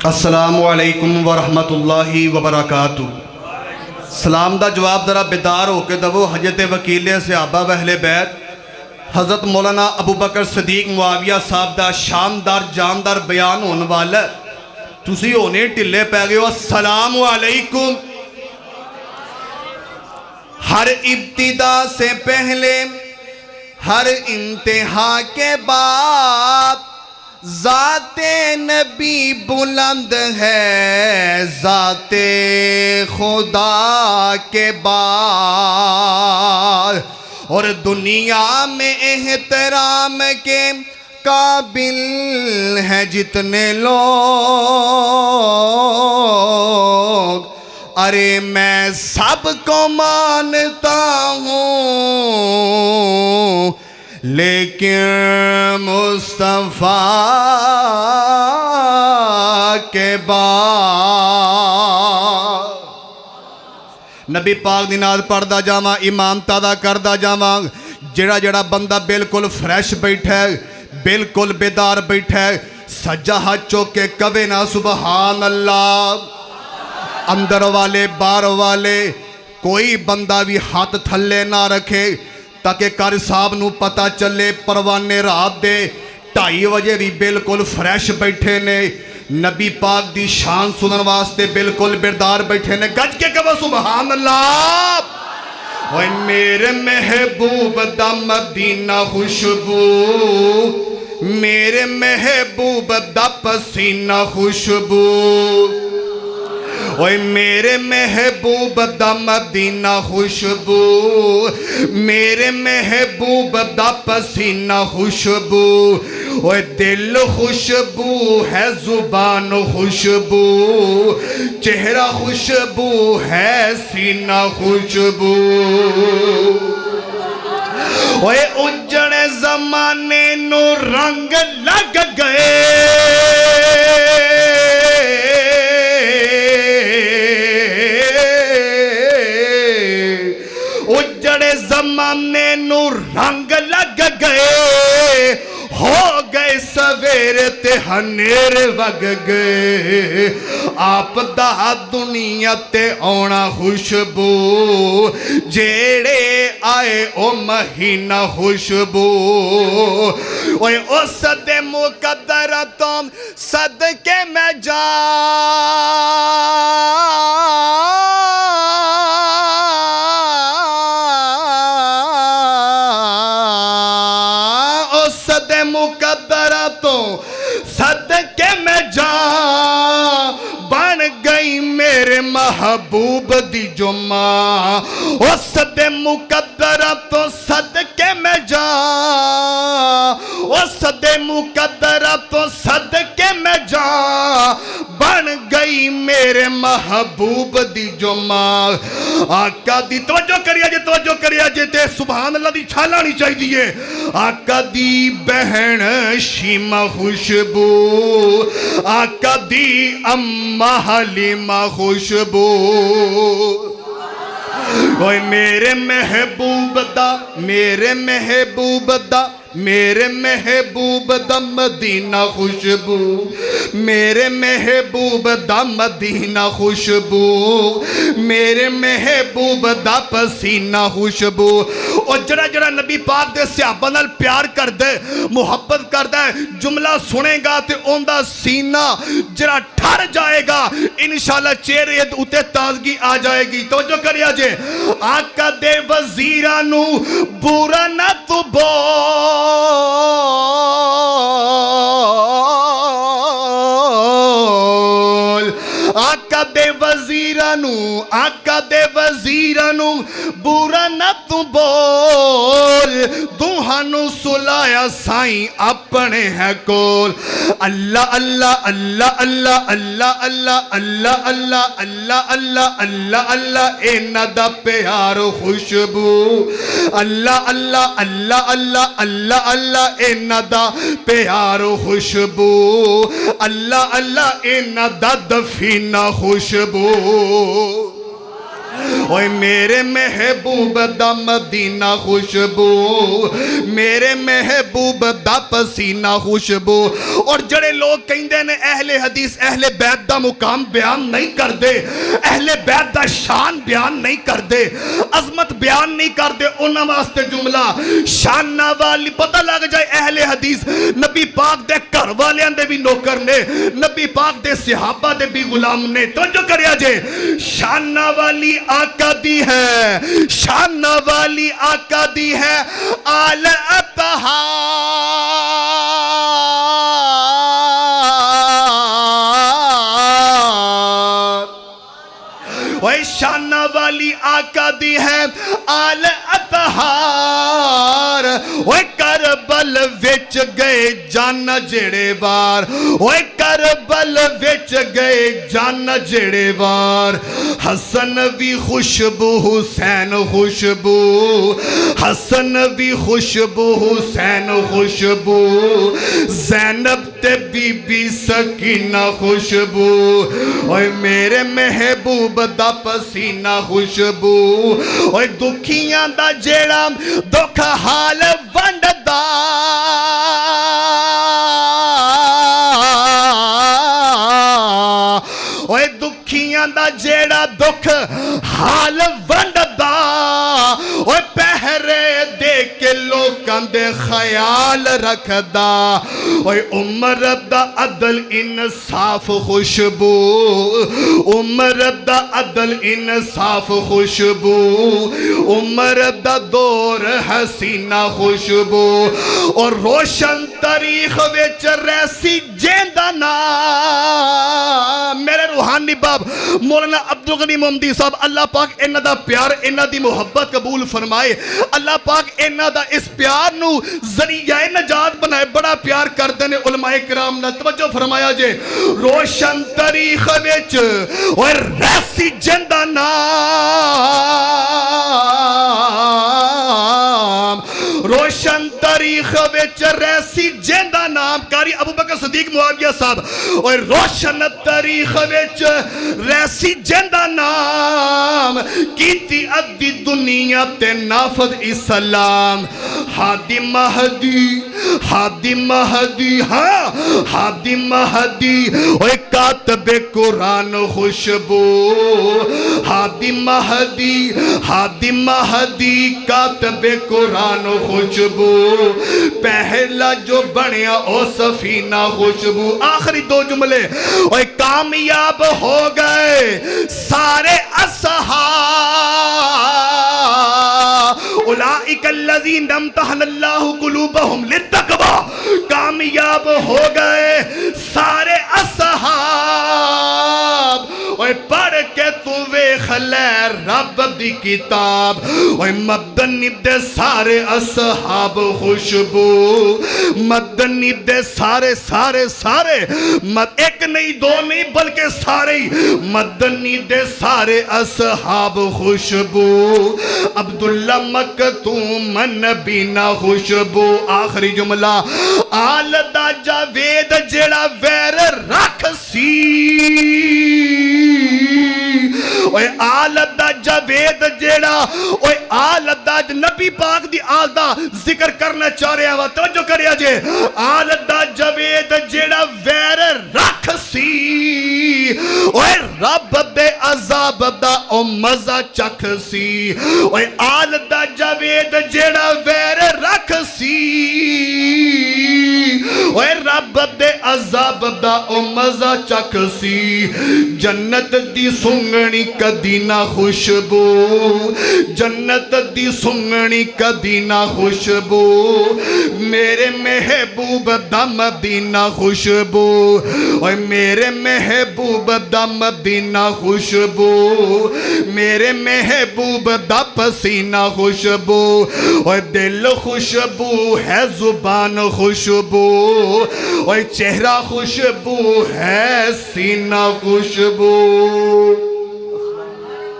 السلام علیکم ورحمۃ اللہ وبرکاتہ۔ سلام دا جواب ذرا بیدار ہو کے دو۔ حضرت وکیل صحابہ و اہل بیت حضرت مولانا ابو بکر صدیق معاویہ صاحب دا شاندار جاندار بیان ہونے والا ہے، تسی ہونے ٹلے پہ گئے ہو۔ السلام علیکم۔ ہر ابتدا سے پہلے ہر انتہا کے بعد ذات نبی بلند ہے ذات خدا کے بعد، اور دنیا میں احترام کے قابل ہیں جتنے لوگ، ارے میں سب کو مانتا ہوں لیکن مصطفیٰ کے بعد۔ نبی پاک دی نال پڑھدا جاواں، ایمان تازہ کردا جاواں۔ جڑا جڑا بندہ بالکل فریش بیٹھا ہے، بالکل بیدار بیٹھا ہے، سجا ہاتھ چوک کے کہے نا سبحان اللہ۔ اندر والے باہر والے کوئی بندہ بھی ہاتھ تھلے نہ رکھے تاکہ قاری صاحب نو پتہ چلے پروانے رات دے 2:30 بجے بھی بالکل فریش بیٹھے نے، نبی پاک دی شان سنن واسطے بالکل بیدار بیٹھے نے۔ گج کے کہو سبحان اللہ۔ اوہ میرے محبوب دا مدینہ خوشبو، میرے محبوب دا پسینہ خوشبو، اوہ میرے محبوب دا مدینہ خوشبو، میرے محبوب دا پسینہ خوشبو، اوہ دل خوشبو ہے زبان خوشبو، چہرہ خوشبو ہے سینہ خوشبو، اوہ اجڑے زمانے نو رنگ لگ گئے، اجڑے زمانے نو رنگ لگ گئے، ہو گئے سویر تے ہنیر وگ گئے، آپ دا دنیا تے اونا خوشبو، جیڑے آئے او مہینہ خوشبو، اوہ اس دے مقدرتوں صدقے میں مقدراتوں صدقے میں جان بن گئی میرے محبوب دی جو ماں، اس دے مقدراتوں صدقے میں جان، اس دے مقدراتوں صدقے میں جان بن گئی میرے محبوب دی جو ماں۔ آقا دی توجہ کریا جے تے سبحان اللہ دی چھالانی چاہی دیئے۔ آقا دی بہن شیمہ خوشبو، آقا دی امہ حلیمہ خوشبو، اوہ میرے محبوب دا میرے محبوب دا میرے محبوب دا مدینہ خوشبو، میرے محبوب دا مدینہ خوشبو، میرے محبوب دا پسینہ خوشبو۔ اور جڑا جڑا نبی پاک دے صحابہ نال پیار کر دے، محبت کر دے، جملہ سنے گا تے اون دا سینہ جڑا ٹھر جائے گا، انشاءاللہ چہرے اتے تازگی آ جائے گی۔ توجہ کریا جے، آقا دے وزیرانو برا نہ تو بول، آقا دے وزیرانو برا نہ تو بول، دوہانو سلایا سائیں اپنے ہے کول۔ اللہ اللہ اللہ اللہ اللہ اللہ اللہ اللہ اللہ اللہ اللہ اللہ اینا دا پیار خوشبو، اللہ اللہ اللہ اللہ اللہ اللہ اینا دا پیار خوشبو، اللہ اللہ اینا دا دفینہ خوشبو۔ اوے میرے محبوب دا مدینہ خوشبو میرے محبوب دا پسینہ خوشبو اور جڑے لوگ کہندے نے اہل حدیث اہل بیت دا مقام بیان نہیں کر دے اہل بیت دا شان بیان نہیں کر دے عظمت بیان نہیں کر دے انہاں واسطے جملہ شانہ والی پتہ لگ جائے اہل حدیث نبی پاک دے گھر والیاں دے بھی نوکر نے نبی پاک دے صحابہ دے بھی غلام نے توجہ کریا جے شانہ والی آقا دی ہے شانہ والی آقا دی ہے آل اطہار وہی شانہ والی آقا دی ہے آل اطہار وہی کربل وچ گئے جان جڑے وار وہی کربل وچ گئے جان جڑے وار حسن بھی خوشبو حسین خوشبو حسن بھی خوشبو حسین خوشبو زینب تے بی بی سکینہ خوشبو اوے میرے محبوب دا پسینہ خوشبو اوے دکھیاں دا جیڑا دکھ حال ونڈدا اوے دکھیاں دا جیڑا دکھ حال ونڈدا اوے پہرے دے کے لوکاں دے خیال رکھدا اوے عمر دا عدل انصاف خوشبو عمر دا عدل انصاف خوشبو عمر دا دور حسینہ خوشبو اور روشن تاریخ وچ ریسی جیندہ نام میرے روحانی باب مولانا عبدالغنی محمدی صاحب اللہ پاک انہ دا پیار انہ دی محبت قبول فرمائے اللہ پاک انہ دا اس پیار نو ذریعہ نجات بنائے بڑا پیار کر دینے علماء کرام نے توجہ فرمایا جے روشن تاریخ وچ اور ریسی جندہ نام روشن تاریخ وچ ریسی جندہ نام کاری ابو بکر صدیق معاویہ صاحب اور روشن تاریخ وچ ریسی جندہ نام کیتی ادی دنیا تے نافذ اسلام ہادی مہدی ہاں ہادی مہدی اوے کاتب قرآن خوشبو ہادی مہدی کاتب قرآن خوشبو پہلا جو بنیا او سفینہ خوشبو آخری دو جملے اوے کامیاب ہو گئے سارے اصحاب اولئک الذین امتحن اللہ قلوبہم للتقوی کامیاب ہو گئے سارے اصحاب اوے پڑھ کے تو ویکھ لے رب دی کتاب اوے مدنی دے سارے اصحاب خوشبو مدنی دے سارے ایک نہیں دو نہیں بلکہ سارے مدنی دے سارے اصحاب خوشبو عبداللہ مکتوم نبینا خوشبو آخری جملہ آل دا جاوید جڑا ویر رکھ سی اوے آل دا جاوید جڑا اوے آل دا نبی پاک دی آل دا ذکر کرنا چاہ رہے ہیں توجہ کریا جے آل دا جاوید جڑا ویر رکھ سی اوے رب دے عذاب دا او مزہ چکھ سی اوے آل دا جاوید جڑا ویر رکھ سی اوے رب دے عذاب دا او مزہ چکھ سی جنت دی سنگنی کدی نہ خوشبو جنت دی سنگنی کدی نہ خوشبو میرے محبوب دا مدینہ خوشبو اوے میرے محبوب دا مدینہ خوشبو میرے محبوب دا پسینہ خوشبو اوے دل خوشبو ہے زبان خوشبو اوے چہرہ خوشبو ہے سینہ خوشبو